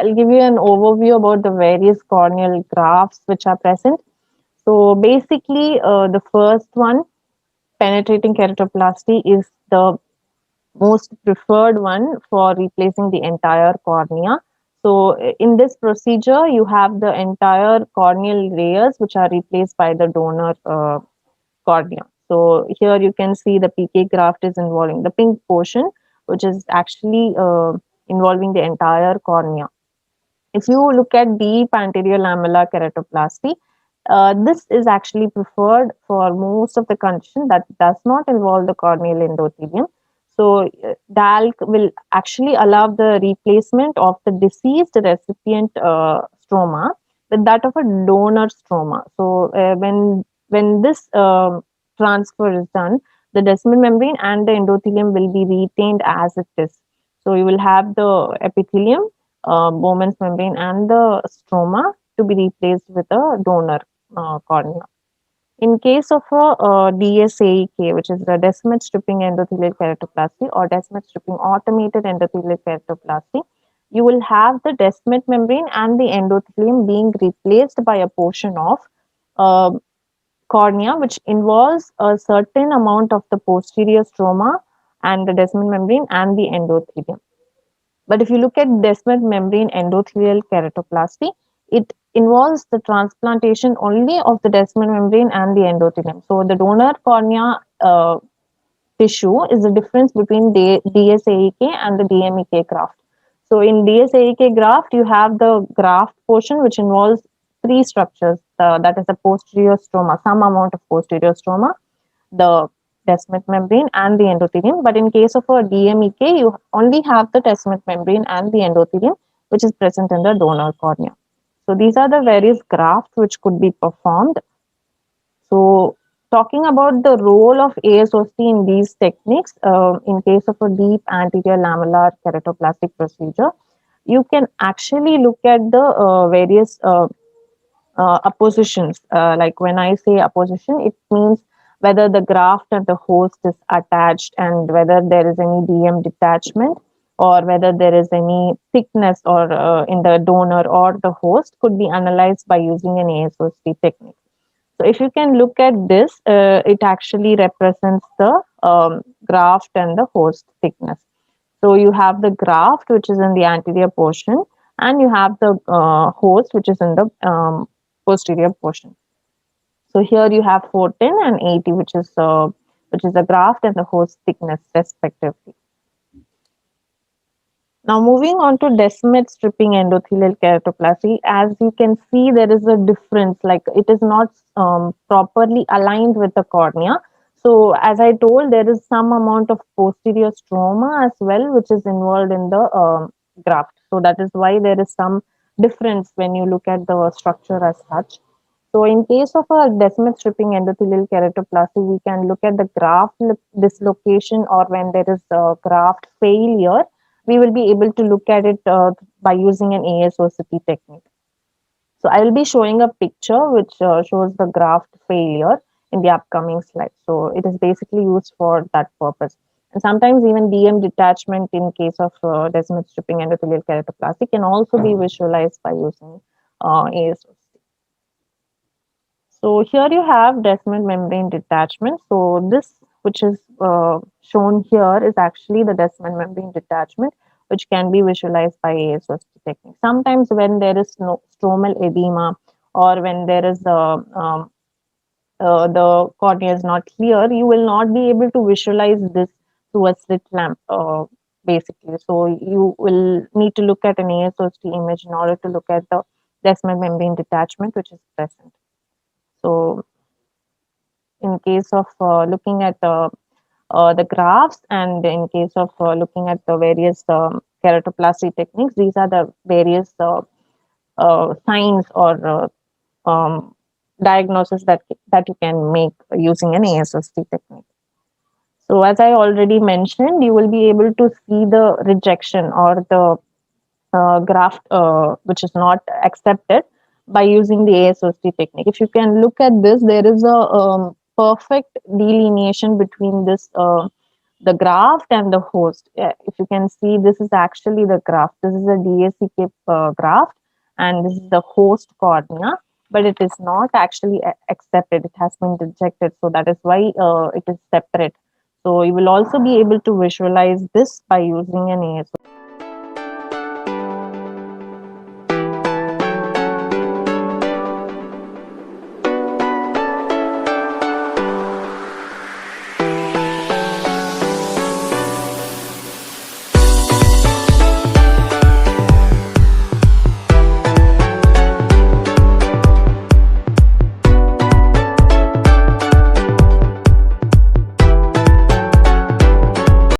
I'll give you an overview about the various corneal grafts which are present. So basically, the first one, penetrating keratoplasty, is the most preferred one for replacing the entire cornea. So in this procedure, you have the entire corneal layers which are replaced by the donor cornea. So here you can see the PK graft is involving the pink portion, which is actually involving the entire cornea. If you look at deep anterior lamellar keratoplasty, this is actually preferred for most of the condition that does not involve the corneal endothelium. So, DALC will actually allow the replacement of the deceased recipient stroma with that of a donor stroma. So, when this transfer is done, the descemet membrane and the endothelium will be retained as it is. So, you will have the epithelium, Bowman's membrane, and the stroma to be replaced with a donor cornea. In case of a DSAEK, which is the Descemet stripping endothelial keratoplasty or Descemet stripping automated endothelial keratoplasty, you will have the Descemet membrane and the endothelium being replaced by a portion of uh, cornea, which involves a certain amount of the posterior stroma and the Descemet membrane and the endothelium. But if you look at Descemet membrane endothelial keratoplasty, it involves the transplantation only of the Descemet membrane and the endothelium. So the donor cornea tissue is the difference between DSAEK and the DMEK graft. So in DSAEK graft, you have the graft portion which involves three structures. That is the posterior stroma, some amount of posterior stroma, the Descemet membrane and the endothelium. But in case of a DMEK, you only have the Descemet membrane and the endothelium, which is present in the donor cornea. So these are the various grafts which could be performed. So talking about the role of ASOC in these techniques, in case of a deep anterior lamellar keratoplastic procedure, you can actually look at the various appositions. Like when I say apposition, it means whether the graft and the host is attached and whether there is any DM detachment or whether there is any thickness or in the donor or the host could be analyzed by using an ASOC technique. So if you can look at this, it actually represents the graft and the host thickness. So you have the graft, which is in the anterior portion, and you have the host, which is in the posterior portion. So here you have 410 and 80, which is the graft and the host thickness respectively. Now moving on to Descemet stripping endothelial keratoplasty, as you can see, there is a difference. Like it is not properly aligned with the cornea. So as I told, there is some amount of posterior stroma as well, which is involved in the graft. So that is why there is some difference when you look at the structure as such. So in case of a Descemet stripping endothelial keratoplasty, we can look at the graft dislocation or when there is a graft failure, we will be able to look at it by using an ASOCT technique. So I will be showing a picture which shows the graft failure in the upcoming slide. So it is basically used for that purpose. And sometimes even DM detachment in case of Descemet stripping endothelial keratoplasty can also be visualized by using ASOCT. So here you have Descemet membrane detachment. So this, which is shown here, is actually the Descemet membrane detachment, which can be visualized by ASOC technique. Sometimes when there is no stromal edema or when there is the cornea is not clear, you will not be able to visualize this through a slit lamp, basically. So you will need to look at an ASOC image in order to look at the Descemet membrane detachment, which is present. So in case of looking at the graphs and in case of looking at the various keratoplasty techniques, these are the various signs or diagnosis that you can make using an ASOC technique. So as I already mentioned, you will be able to see the rejection or the graft which is not accepted by using the ASOC technique. If you can look at this, there is a perfect delineation between this the graft and the host. If you can see, this is actually the graft. This is a DACK graft, and this is the host cornea, but it is not actually accepted. It has been rejected, so that is why it is separate. So you will also be able to visualize this by using an ASO.